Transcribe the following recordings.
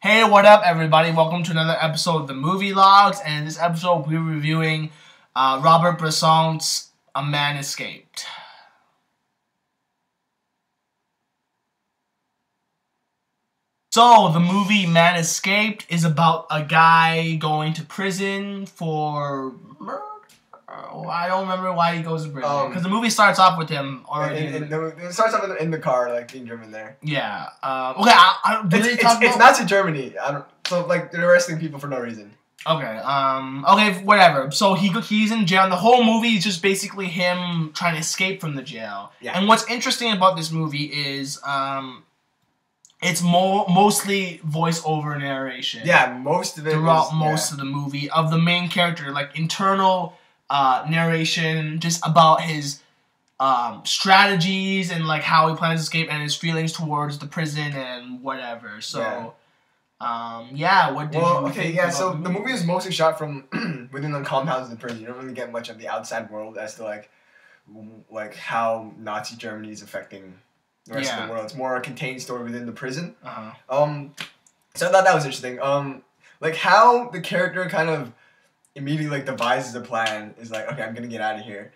Hey, what up, everybody? Welcome to another episode of the Movie Logs, and in this episode, we're reviewing Robert Bresson's A Man Escaped. So, the movie Man Escaped is about a guy going to prison for murder. I don't remember why he goes to prison. Because the movie starts off with him already. It starts off in the car, like, being driven there. Yeah. Okay, it's Nazi Germany. So, like, they're arresting people for no reason. Okay, whatever. So he's in jail, and the whole movie is just basically him trying to escape from the jail. Yeah. And what's interesting about this movie is, it's mostly voice-over narration. Yeah, most of it throughout most of the movie of the main character, like internal narration, just about his strategies and like how he plans to escape and his feelings towards the prison and whatever. So. Yeah. What did you think? Yeah, so the movie is mostly shot from within the compounds of the prison. You don't really get much of the outside world as to like how Nazi Germany is affecting the rest of the world. It's more a contained story within the prison. So I thought that was interesting. Like how the character kind of immediately like devises a plan is like, okay, I'm gonna get out of here.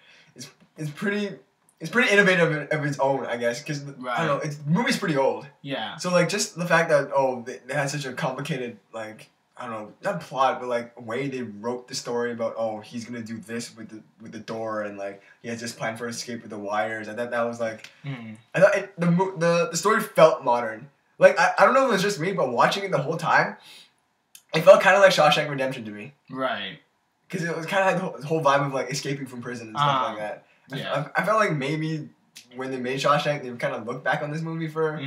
It's pretty innovative of its own, I guess, because I don't know, the movie's pretty old. Yeah. So like just the fact that they had such a complicated like I don't know, not plot, but like way they wrote the story about he's gonna do this with the door and like he has this plan for escape with the wires. I thought that was like I thought the story felt modern. Like I don't know if it was just me, but watching it the whole time, it felt kind of like Shawshank Redemption to me. Right. Because it was kind of like the whole vibe of like escaping from prison and stuff like that. Yeah. I felt like maybe when they made Shawshank, they kind of looked back on this movie for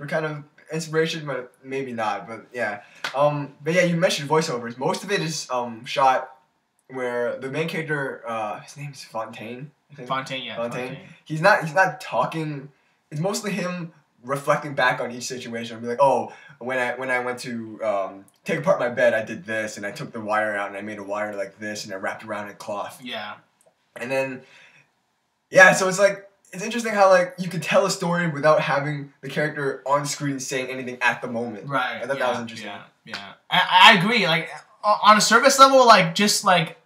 kind of inspiration, but maybe not. But yeah, you mentioned voiceovers. Most of it is shot where the main character, his name is Fontaine. Fontaine. He's not talking. It's mostly him reflecting back on each situation. Be like, when I went to take apart my bed, I did this, and I took the wire out, and I made a wire like this, and I wrapped it around in cloth. Yeah. And then. Yeah, so it's like, it's interesting how like you could tell a story without having the character on screen saying anything at the moment. Right. I thought that was interesting. Yeah. I agree. Like on a surface level, like just like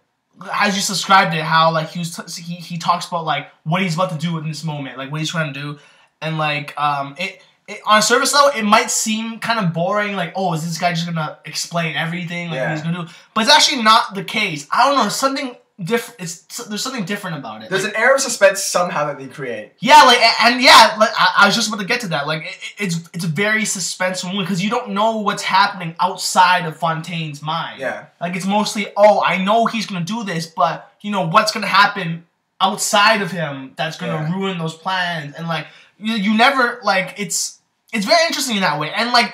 as you described it, how like he talks about like what he's about to do in this moment, like what he's trying to do, and like it on a surface level it might seem kind of boring. Like is this guy just gonna explain everything like what he's gonna do? But it's actually not the case. I don't know. Something. There's something different about it. There's an air of suspense somehow that they create. Yeah, I was just about to get to that. Like, it's a very suspenseful movie because you don't know what's happening outside of Fontaine's mind. Yeah. Like, it's mostly, I know he's gonna do this, but you know what's gonna happen outside of him that's gonna ruin those plans, and like you never like it's very interesting in that way, and like.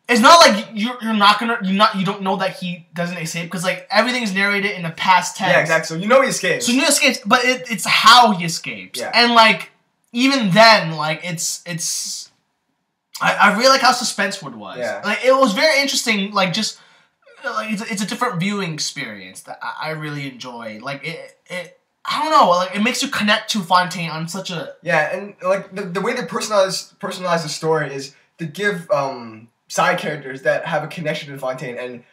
It's not like you don't know that he doesn't escape because like everything's narrated in the past tense. Yeah, exactly. So you know he escapes. So you know he escapes, but it's how he escapes. Yeah. And like even then, like it's I really like how suspenseful it was. Yeah. Like it was very interesting. Like just like it's a different viewing experience that I really enjoy. Like it. I don't know. Like it makes you connect to Fontaine on such a and like the way they personalize the story is to give side characters that have a connection to Fontaine, and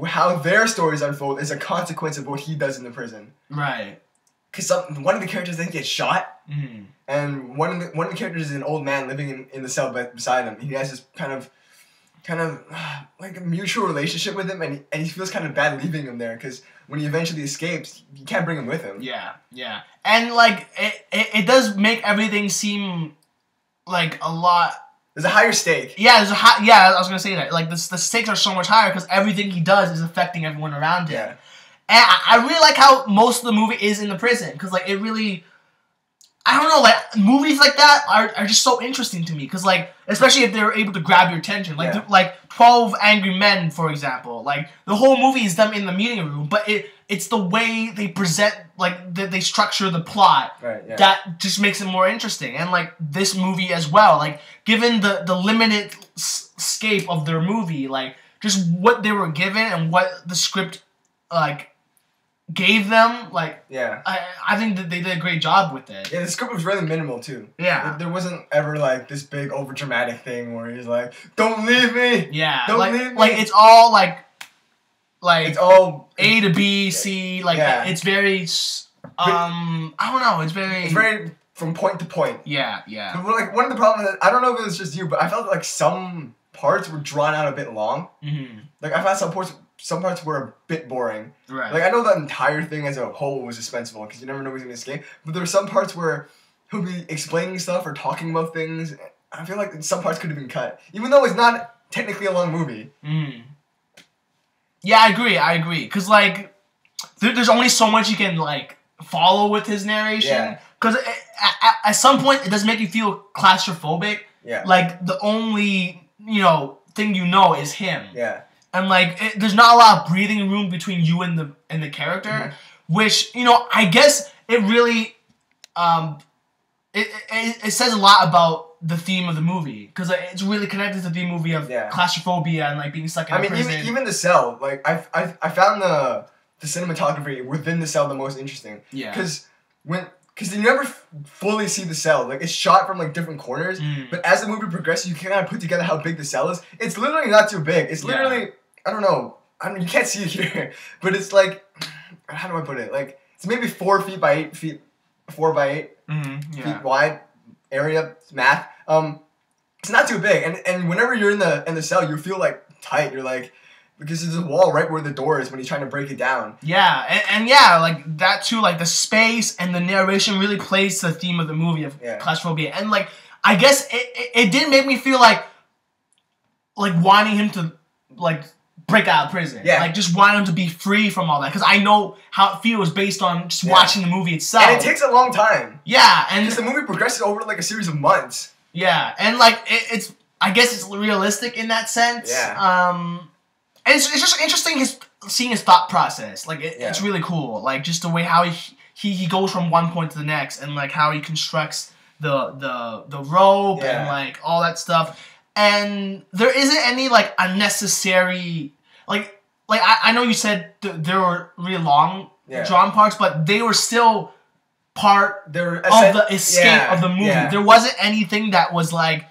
how their stories unfold is a consequence of what he does in the prison. Right. Because one of the characters then gets shot, and one of the characters is an old man living in the cell beside him. He has this kind of like a mutual relationship with him, and he feels kind of bad leaving him there because when he eventually escapes, you can't bring him with him. Yeah. And like it does make everything seem like a lot. There's a higher stake. Yeah, I was gonna say that. Like the stakes are so much higher because everything he does is affecting everyone around him. Yeah. And I really like how most of the movie is in the prison because like it really, I don't know, like movies like that are just so interesting to me because like especially if they're able to grab your attention, like like 12 Angry Men for example, like the whole movie is them in the meeting room, but it's the way they present, like they structure the plot that just makes it more interesting. And like this movie as well, like given the limited scope of their movie, like just what they were given and what the script like gave them, like, yeah, I think that they did a great job with it. Yeah, the script was really minimal too. Yeah. There wasn't ever like this big over dramatic thing where he's like, "Don't leave me." Yeah. Don't like, leave me. like it's all like it's all A to B, C. Like it's very. I don't know. It's very from point to point. Yeah, yeah. But like one of the problems, I don't know if it was just you, but I felt like some parts were drawn out a bit long. Mm-hmm. Like I found some parts were a bit boring. Right. Like I know the entire thing as a whole was suspenseful because you never know who's gonna escape. But there were some parts where he'll be explaining stuff or talking about things. I feel like some parts could have been cut, even though it's not technically a long movie. Mm. Yeah, I agree. Because like, there's only so much you can like follow with his narration. Yeah. Because at some point it does make you feel claustrophobic. Yeah. Like the only thing is him. Yeah. And like there's not a lot of breathing room between you and the character, which I guess it really it says a lot about the theme of the movie because it's really connected to the movie of claustrophobia and like being stuck in a prison. even the cell, like I found the cinematography within the cell the most interesting. Yeah. Because you never fully see the cell. Like, it's shot from, like, different corners. But as the movie progresses, you can kind of put together how big the cell is. It's literally not too big. It's literally, I don't know. You can't see it here. But it's, like, how do I put it? Like, it's maybe 4 feet by 8 feet. 4 by 8 feet wide area. Math. It's not too big. And whenever you're in the cell, you feel, like, tight. You're, like... Because there's a wall right where the door is when he's trying to break it down. Yeah, and yeah, like that too, like the space and the narration really plays to the theme of the movie of claustrophobia. And like, I guess it did make me feel like wanting him to like break out of prison. Yeah. Like just wanting him to be free from all that. Because I know how it feels based on just watching the movie itself. And it takes a long time. Yeah, and because the movie progresses over like a series of months. Yeah, and like it's I guess it's realistic in that sense. Yeah. And it's just interesting seeing his thought process. Like it's really cool. Like just the way how he goes from one point to the next, and like how he constructs the rope and like all that stuff. And there isn't any like unnecessary like I know you said there were really long drawn parts, but they were still part of the escape of the movie. Yeah. There wasn't anything that was like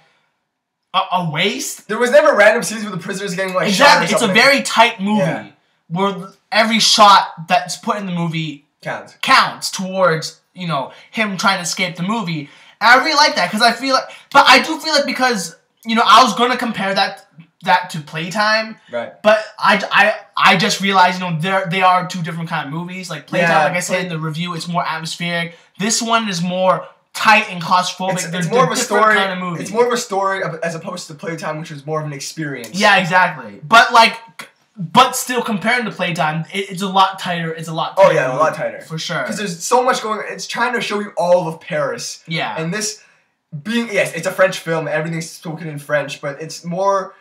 a waste. There was never random scenes where the prisoners getting like shot or it's a very tight movie where every shot that's put in the movie counts towards him trying to escape the movie. And I really like that because I feel like, but I do feel like because I was gonna compare that to Playtime, right? But I just realized they are two different kind of movies. Like Playtime, like I said in the review, it's more atmospheric. This one is more tight and claustrophobic. It's more of a story. Kind of movie. It's more of a story as opposed to Playtime, which was more of an experience. Yeah, exactly. But still, comparing to Playtime, it's a lot tighter. It's a lot tighter. Oh yeah, a lot tighter for sure. Because there's so much going. It's trying to show you all of Paris. Yeah. And this being it's a French film. Everything's spoken in French, but it's more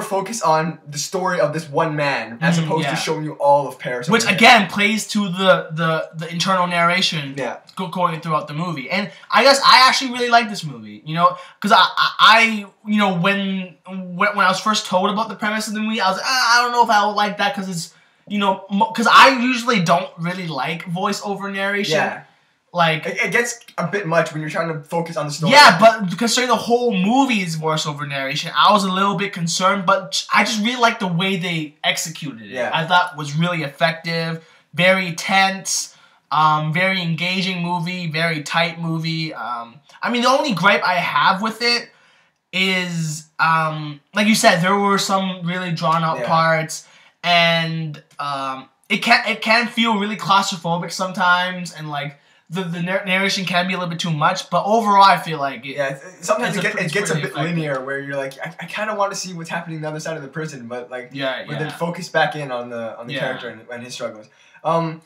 focused on the story of this one man as opposed to showing you all of Paris. Which again plays to the internal narration going throughout the movie. And I guess I actually really like this movie, because I when I was first told about the premise of the movie, I was like, I don't know if I would like that because it's, because I usually don't really like voiceover narration. Yeah. Like it gets a bit much when you're trying to focus on the story. Yeah, but considering the whole movie is voiceover narration, I was a little bit concerned. But I just really liked the way they executed it. Yeah. I thought was really effective, very tense, very engaging movie, very tight movie. I mean, the only gripe I have with it is, like you said, there were some really drawn out parts, and it can feel really claustrophobic sometimes, and like. The narration can be a little bit too much, but overall I feel like sometimes it gets a bit linear where you're like I kind of want to see what's happening on the other side of the prison, but like then focus back in on the character and his struggles. So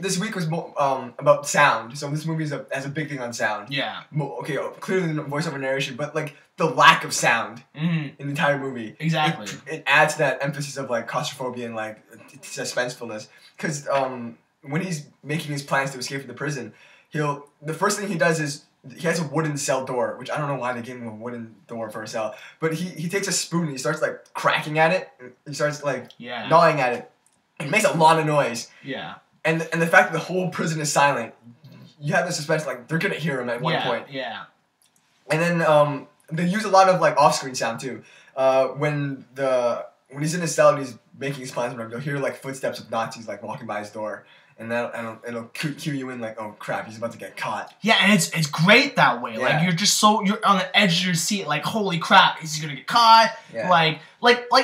this week was more, about sound. So this movie has a big thing on sound. Yeah. Okay, clearly the voiceover narration, but like the lack of sound in the entire movie. Exactly. It adds to that emphasis of like claustrophobia and like suspensefulness because when he's making his plans to escape from the prison, the first thing he does is he has a wooden cell door, which I don't know why they gave him a wooden door for a cell, but he takes a spoon and he starts like cracking at it, and he starts like gnawing at it. It makes a lot of noise. Yeah. and the fact that the whole prison is silent, you have the suspense like they're gonna hear him at one point. Yeah. And then they use a lot of like off-screen sound too. When he's in his cell and he's making his plans, you'll hear like footsteps of Nazis like walking by his door, and it'll cue you in like, oh crap, he's about to get caught. Yeah, and it's great that way. Yeah. Like you're on the edge of your seat, like holy crap, is he gonna get caught? Yeah. Like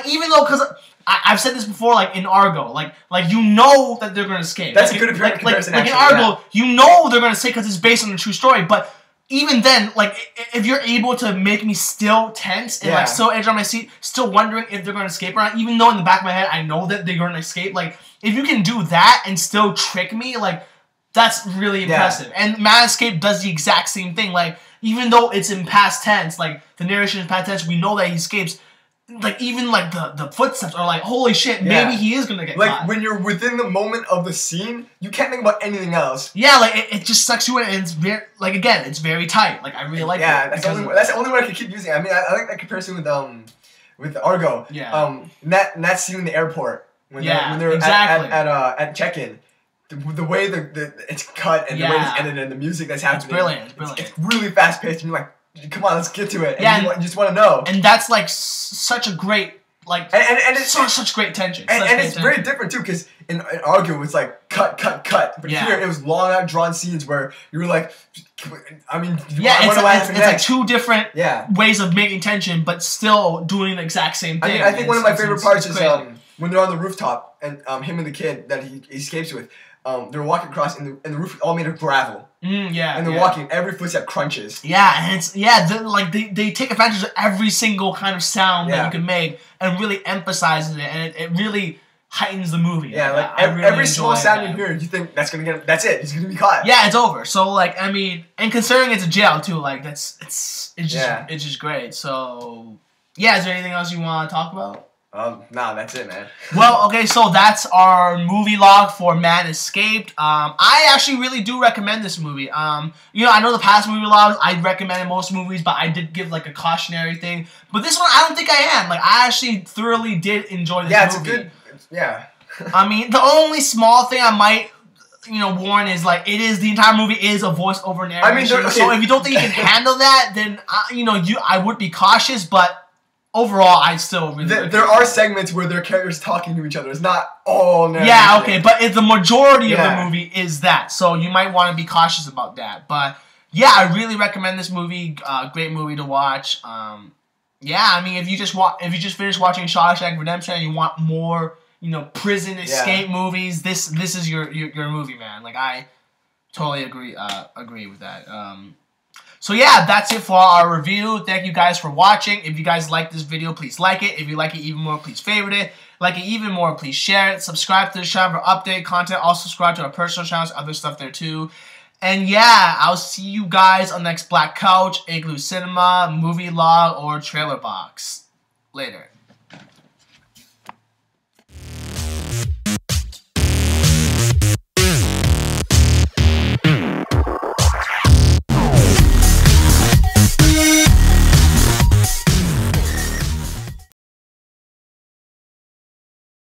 even though because I've said this before, like in Argo, like you know that they're gonna escape. That's a good comparison. Like in Argo, you know they're gonna escape because it's based on a true story, but. Even then, like, if you're able to make me still tense and, like, still edge on my seat, still wondering if they're going to escape or not, even though in the back of my head I know that they're going to escape, like, if you can do that and still trick me, like, that's really impressive. Yeah. And Mad Escape does the exact same thing. Like, even though it's in past tense, like, the narration is past tense, we know that he escapes. Like, even, like, the footsteps are like, holy shit, maybe he is going to get caught. Like, when you're within the moment of the scene, you can't think about anything else. Yeah, like, it just sucks you in, and it's very, like, again, it's very tight. Like, I really like it. Yeah, that's the only one I can keep using. I mean, I like that comparison with Argo. Yeah. That scene in the airport, when they're at check-in. The way it's cut and the way it's edited and the music that's happening. It's brilliant. It's really fast-paced, and you're like, come on, let's get to it. And you just want to know. And that's like such a great, like, and it's such great tension. And it's very different too, because in Argo it's like cut. But here it was long out drawn scenes where you were like, I mean, it's like two different ways of making tension, but still doing the exact same thing. I think one of my favorite parts is when they're on the rooftop and him and the kid that he escapes with. They're walking across, and the roof all made of gravel. And they're walking. Every footstep crunches. Yeah, and it's they take advantage of every single kind of sound that you can make, and really emphasizes it, and it really heightens the movie. Yeah, like every small sound you hear, you think that's it. He's gonna be caught. Yeah, it's over. So like, I mean, and considering it's a jail too, like it's just great. So yeah, is there anything else you want to talk about? Nah, that's it, man. Well, okay, so that's our movie log for Man Escaped. I actually really do recommend this movie. You know, I know the past movie logs, I recommended most movies, but I did give, like, a cautionary thing. But this one, I don't think I am. Like, I actually thoroughly did enjoy this movie. I mean, the only small thing I might, you know, warn is, like, the entire movie is a voice-over narration. I mean, so if you don't think you can handle that, then, you know, I would be cautious, but... Overall, I still really like there are segments where their characters talking to each other. It's not all narration. Yeah, okay, but the majority of the movie is that, so you might want to be cautious about that. But yeah, I really recommend this movie. Great movie to watch. Yeah, I mean, if you just finished watching Shawshank Redemption and you want more, you know, prison escape movies, this is your movie, man. Like, I totally agree with that. So yeah, that's it for our review. Thank you guys for watching. If you guys like this video, please like it. If you like it even more, please favorite it. Like it even more, please share it. Subscribe to the channel for update content. Also subscribe to our personal channels, other stuff there too. And yeah, I'll see you guys on the next Black Couch, Igloo Cinema, Movie Log, or Trailer Box. Later.